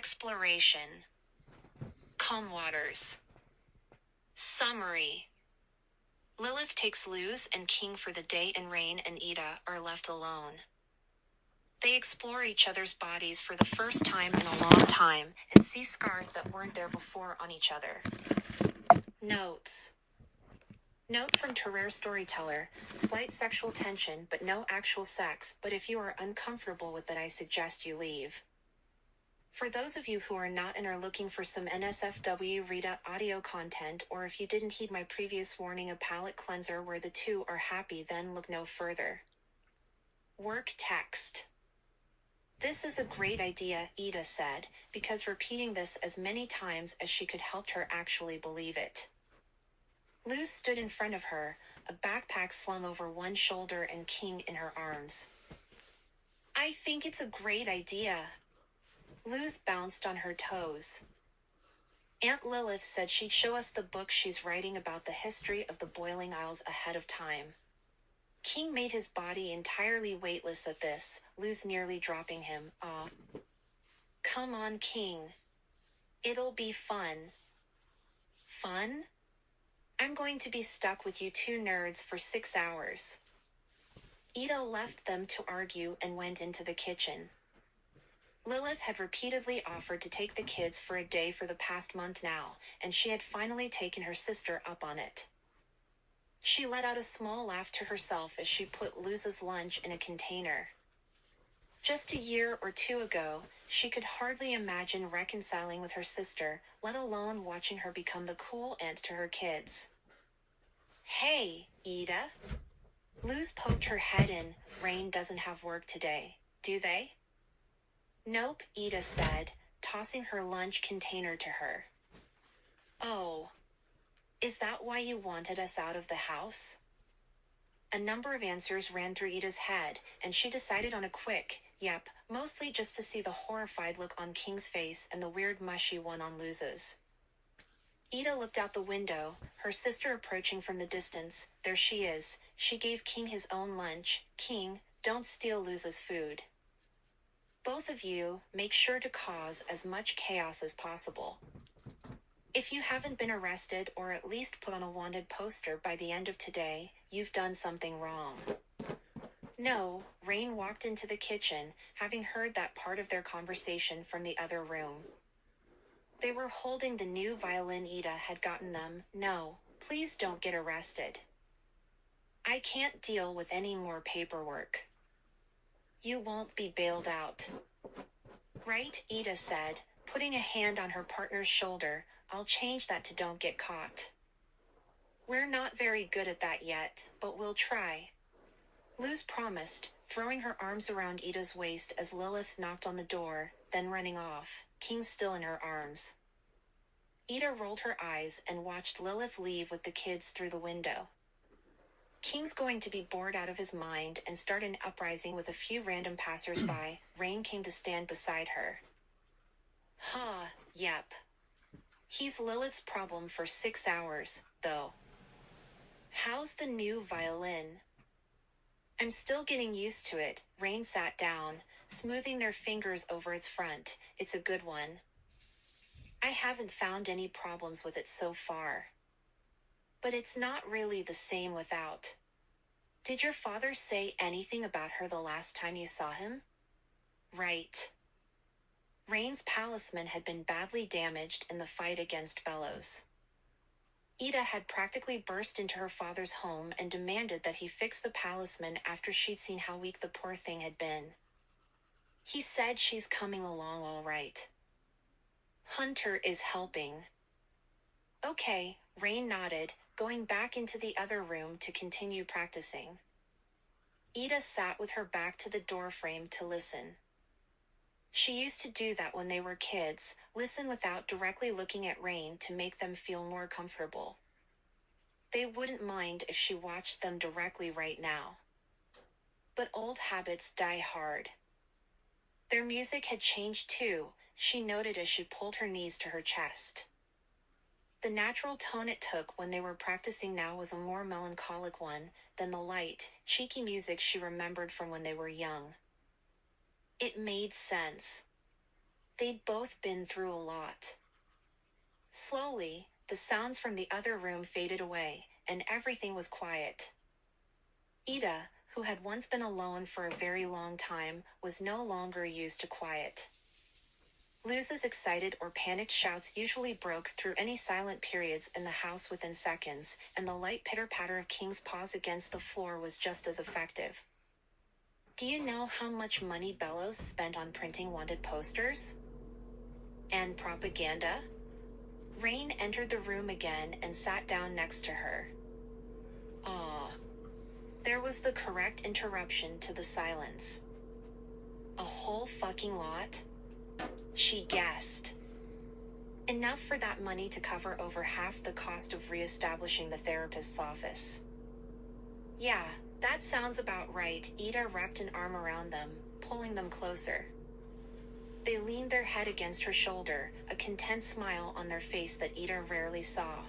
Exploration. CalmWaters. Summary. Lilith takes Luz and King for the day, and Rain and Ida are left alone. They explore each other's bodies for the first time in a long time and see scars that weren't there before on each other. Notes. Note from Terrare Storyteller: slight sexual tension but no actual sex, but if you are uncomfortable with it I suggest you leave. For those of you who are not and are looking for some NSFW Rita audio content, or if you didn't heed my previous warning, a palate cleanser where the two are happy, then look no further. Work text. This is a great idea, Ida said, because repeating this as many times as she could helped her actually believe it. Luz stood in front of her, a backpack slung over one shoulder and King in her arms. I think it's a great idea. Luz bounced on her toes. Aunt Lilith said she'd show us the book she's writing about the history of the Boiling Isles ahead of time. King made his body entirely weightless at this, Luz nearly dropping him. Aw. Come on, King. It'll be fun. Fun? I'm going to be stuck with you two nerds for 6 hours. Ida left them to argue and went into the kitchen. Lilith had repeatedly offered to take the kids for a day for the past month now, and she had finally taken her sister up on it. She let out a small laugh to herself as she put Luz's lunch in a container. Just a year or two ago, she could hardly imagine reconciling with her sister, let alone watching her become the cool aunt to her kids. Hey, Ida. Luz poked her head in. Rain doesn't have work today, do they? Nope, Ida said, tossing her lunch container to her. Oh. Is that why you wanted us out of the house? A number of answers ran through Ida's head, and she decided on a quick, yep, mostly just to see the horrified look on King's face and the weird mushy one on Luz's. Ida looked out the window, her sister approaching from the distance. There she is. She gave King his own lunch. King, don't steal Luz's food. Both of you, make sure to cause as much chaos as possible. If you haven't been arrested or at least put on a wanted poster by the end of today, you've done something wrong. No, Rain walked into the kitchen, having heard that part of their conversation from the other room. They were holding the new violin Ida had gotten them. No, please don't get arrested. I can't deal with any more paperwork. You won't be bailed out. Right, Ida said, putting a hand on her partner's shoulder. I'll change that to don't get caught. We're not very good at that yet, but we'll try. Luz promised, throwing her arms around Ida's waist as Lilith knocked on the door, then running off, King still in her arms. Ida rolled her eyes and watched Lilith leave with the kids through the window. King's going to be bored out of his mind and start an uprising with a few random passers-by. Rain came to stand beside her. Yep. He's Lilith's problem for 6 hours, though. How's the new violin? I'm still getting used to it. Rain sat down, smoothing their fingers over its front. It's a good one. I haven't found any problems with it so far. But it's not really the same without. Did your father say anything about her the last time you saw him? Right. Rain's palisman had been badly damaged in the fight against Bellows. Ida had practically burst into her father's home and demanded that he fix the palisman after she'd seen how weak the poor thing had been. He said she's coming along all right. Hunter is helping. Okay, Rain nodded, going back into the other room to continue practicing. Ida sat with her back to the doorframe to listen. She used to do that when they were kids, listen without directly looking at Rain to make them feel more comfortable. They wouldn't mind if she watched them directly right now. But old habits die hard. Their music had changed too, she noted as she pulled her knees to her chest. The natural tone it took when they were practicing now was a more melancholic one than the light, cheeky music she remembered from when they were young. It made sense. They'd both been through a lot. Slowly, the sounds from the other room faded away, and everything was quiet. Ida, who had once been alone for a very long time, was no longer used to quiet. Luz's excited or panicked shouts usually broke through any silent periods in the house within seconds, and the light pitter-patter of King's paws against the floor was just as effective. Do you know how much money Bellows spent on printing wanted posters? And propaganda? Rain entered the room again and sat down next to her. Ah. There was the correct interruption to the silence. A whole fucking lot? She guessed. Enough for that money to cover over half the cost of re-establishing the therapist's office. Yeah, that sounds about right. Ida wrapped an arm around them, pulling them closer. They leaned their head against her shoulder, a content smile on their face that Ida rarely saw.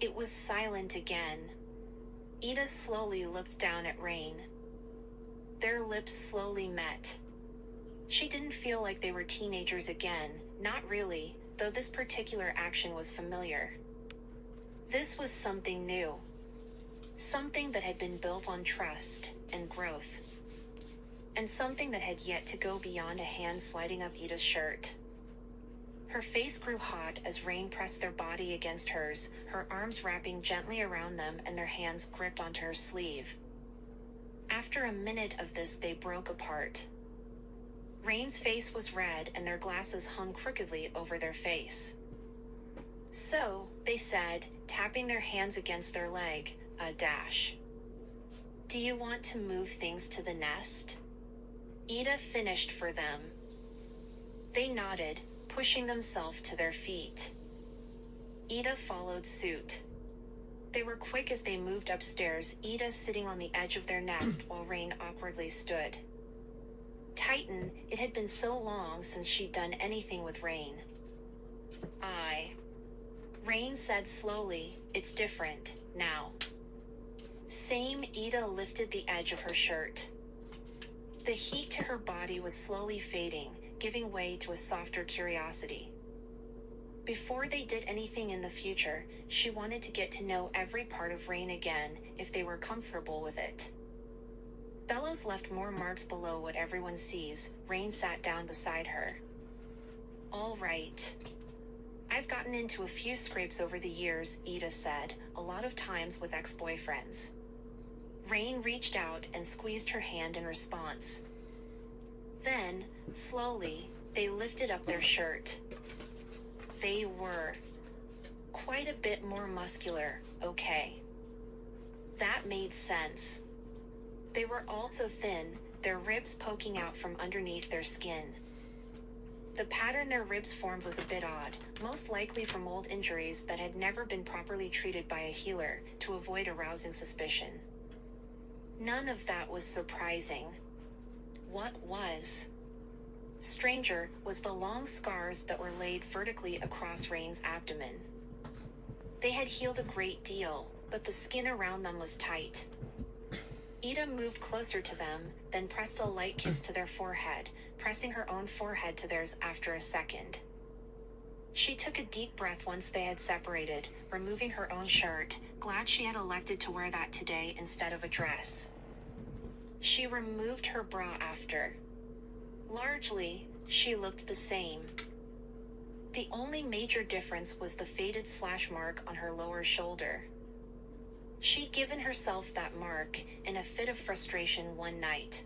It was silent again. Ida slowly looked down at Rain. Their lips slowly met. She didn't feel like they were teenagers again, not really, though this particular action was familiar. This was something new. Something that had been built on trust and growth. And something that had yet to go beyond a hand sliding up Ida's shirt. Her face grew hot as Rain pressed their body against hers, her arms wrapping gently around them and their hands gripped onto her sleeve. After a minute of this, they broke apart. Rain's face was red and their glasses hung crookedly over their face. So, they said, tapping their hands against their leg, a dash. Do you want to move things to the nest? Ida finished for them. They nodded, pushing themselves to their feet. Ida followed suit. They were quick as they moved upstairs, Ida sitting on the edge of their nest while Rain awkwardly stood. Titan, it had been so long since she'd done anything with Rain. Rain said slowly, it's different, now. Same. Ida lifted the edge of her shirt. The heat to her body was slowly fading, giving way to a softer curiosity. Before they did anything in the future, she wanted to get to know every part of Rain again, if they were comfortable with it. Bellows left more marks below what everyone sees. Rain sat down beside her. All right. I've gotten into a few scrapes over the years, Ida said, a lot of times with ex-boyfriends. Rain reached out and squeezed her hand in response. Then, slowly, they lifted up their shirt. They were quite a bit more muscular, okay. That made sense. They were also thin, their ribs poking out from underneath their skin. The pattern their ribs formed was a bit odd, most likely from old injuries that had never been properly treated by a healer, to avoid arousing suspicion. None of that was surprising. What was stranger was the long scars that were laid vertically across Rain's abdomen. They had healed a great deal, but the skin around them was tight. Ida moved closer to them, then pressed a light kiss to their forehead, pressing her own forehead to theirs after a second. She took a deep breath once they had separated, removing her own shirt, glad she had elected to wear that today instead of a dress. She removed her bra after. Largely, she looked the same. The only major difference was the faded slash mark on her lower shoulder. She'd given herself that mark in a fit of frustration one night.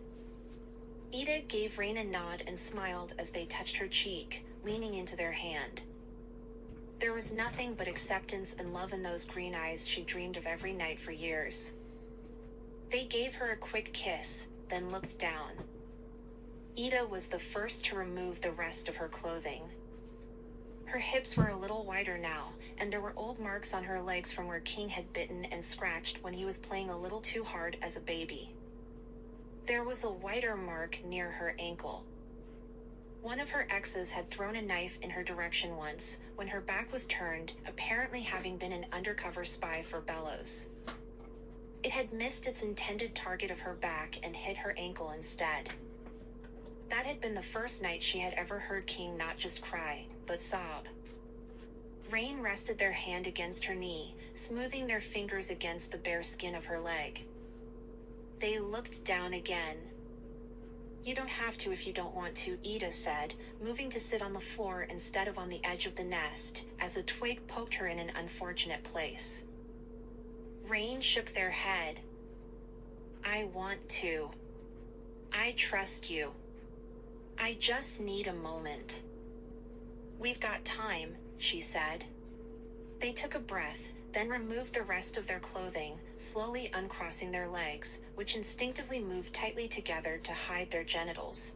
Ida gave Rain a nod and smiled as they touched her cheek, leaning into their hand. There was nothing but acceptance and love in those green eyes she dreamed of every night for years. They gave her a quick kiss, then looked down. Ida was the first to remove the rest of her clothing. Her hips were a little wider now, and there were old marks on her legs from where King had bitten and scratched when he was playing a little too hard as a baby. There was a wider mark near her ankle. One of her exes had thrown a knife in her direction once, when her back was turned, apparently having been an undercover spy for Bellows. It had missed its intended target of her back and hit her ankle instead. That had been the first night she had ever heard King not just cry, but sob. Rain rested their hand against her knee, smoothing their fingers against the bare skin of her leg. They looked down again. "You don't have to if you don't want to," Ida said, moving to sit on the floor instead of on the edge of the nest, as a twig poked her in an unfortunate place. Rain shook their head. "I want to. I trust you. I just need a moment." "We've got time," she said. They took a breath, then removed the rest of their clothing, slowly uncrossing their legs, which instinctively moved tightly together to hide their genitals.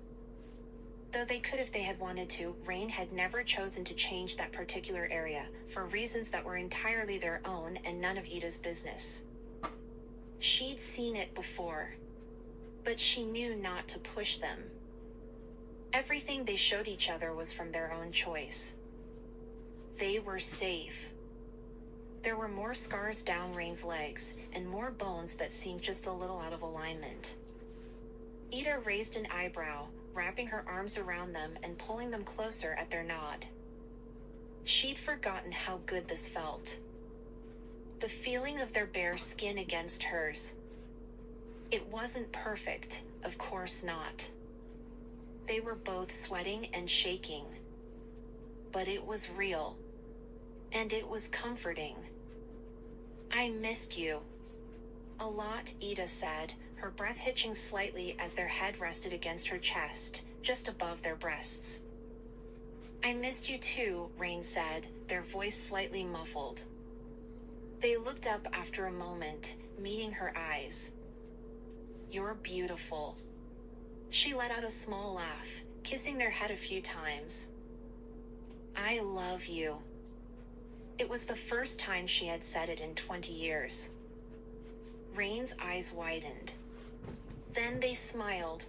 Though they could if they had wanted to, Rain had never chosen to change that particular area, for reasons that were entirely their own and none of Ida's business. She'd seen it before, but she knew not to push them. Everything they showed each other was from their own choice. They were safe. There were more scars down Rain's legs, and more bones that seemed just a little out of alignment. Ida raised an eyebrow, wrapping her arms around them and pulling them closer at their nod. She'd forgotten how good this felt. The feeling of their bare skin against hers. It wasn't perfect, of course not. They were both sweating and shaking. But it was real. And it was comforting. "I missed you." "A lot," Ida said, her breath hitching slightly as their head rested against her chest, just above their breasts. "I missed you too," Rain said, their voice slightly muffled. They looked up after a moment, meeting her eyes. "You're beautiful." She let out a small laugh, kissing their head a few times. "I love you." It was the first time she had said it in 20 years. Rain's eyes widened. Then they smiled.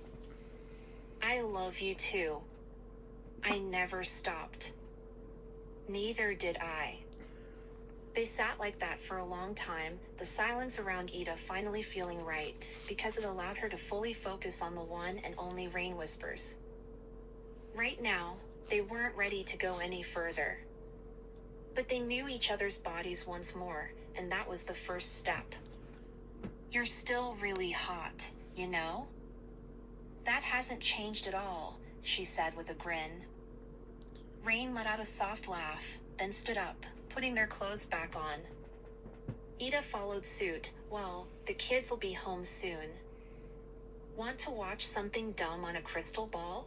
"I love you too. I never stopped." "Neither did I." They sat like that for a long time, the silence around Ida finally feeling right, because it allowed her to fully focus on the one and only Rain whispers. Right now, they weren't ready to go any further. But they knew each other's bodies once more, and that was the first step. "You're still really hot, you know?" "That hasn't changed at all," she said with a grin. Rain let out a soft laugh, then stood up, putting their clothes back on. Ida followed suit. "Well, the kids'll be home soon. Want to watch something dumb on a crystal ball?"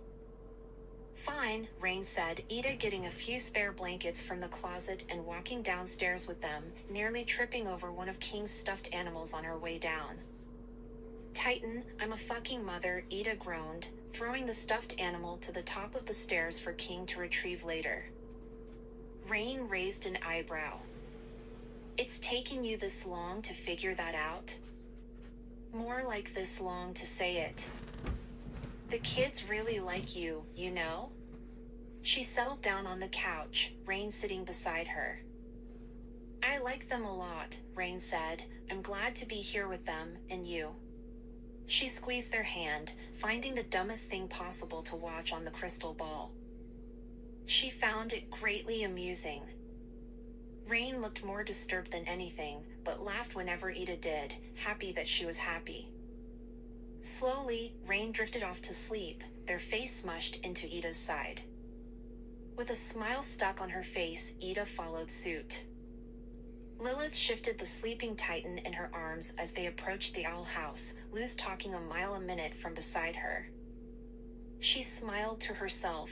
"Fine," Rain said, Ida getting a few spare blankets from the closet and walking downstairs with them, nearly tripping over one of King's stuffed animals on her way down. "Titan, I'm a fucking mother," Ida groaned, throwing the stuffed animal to the top of the stairs for King to retrieve later. Rain raised an eyebrow. "It's taken you this long to figure that out?" "More like this long to say it. The kids really like you, you know?" She settled down on the couch, Rain sitting beside her. "I like them a lot," Rain said. "I'm glad to be here with them, and you." She squeezed their hand, finding the dumbest thing possible to watch on the crystal ball. She found it greatly amusing. Rain looked more disturbed than anything, but laughed whenever Ida did, happy that she was happy. Slowly, Rain drifted off to sleep, their face smushed into Ida's side. With a smile stuck on her face, Ida followed suit. Lilith shifted the sleeping Titan in her arms as they approached the owl house, Luz talking a mile a minute from beside her. She smiled to herself.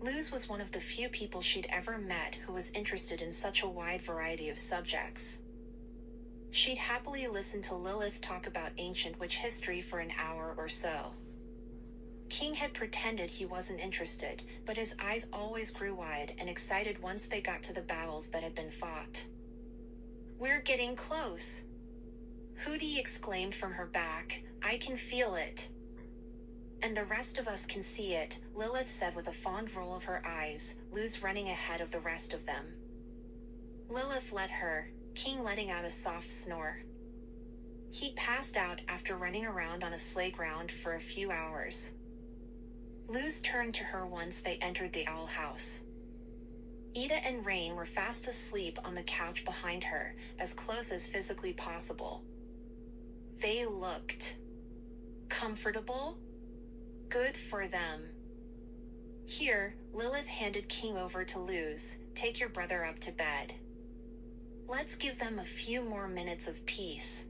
Luz was one of the few people she'd ever met who was interested in such a wide variety of subjects. She'd happily listen to Lilith talk about ancient witch history for an hour or so. King had pretended he wasn't interested, but his eyes always grew wide and excited once they got to the battles that had been fought. "We're getting close!" Hootie exclaimed from her back. "I can feel it." "And the rest of us can see it," Lilith said with a fond roll of her eyes, Luz running ahead of the rest of them. Lilith let her, King letting out a soft snore. He'd passed out after running around on a sleigh ground for a few hours. Luz turned to her once they entered the owl house. Ida and Rain were fast asleep on the couch behind her, as close as physically possible. They looked comfortable. Good for them. Here, Lilith handed King over to Luz. Take your brother up to bed. Let's give them a few more minutes of peace.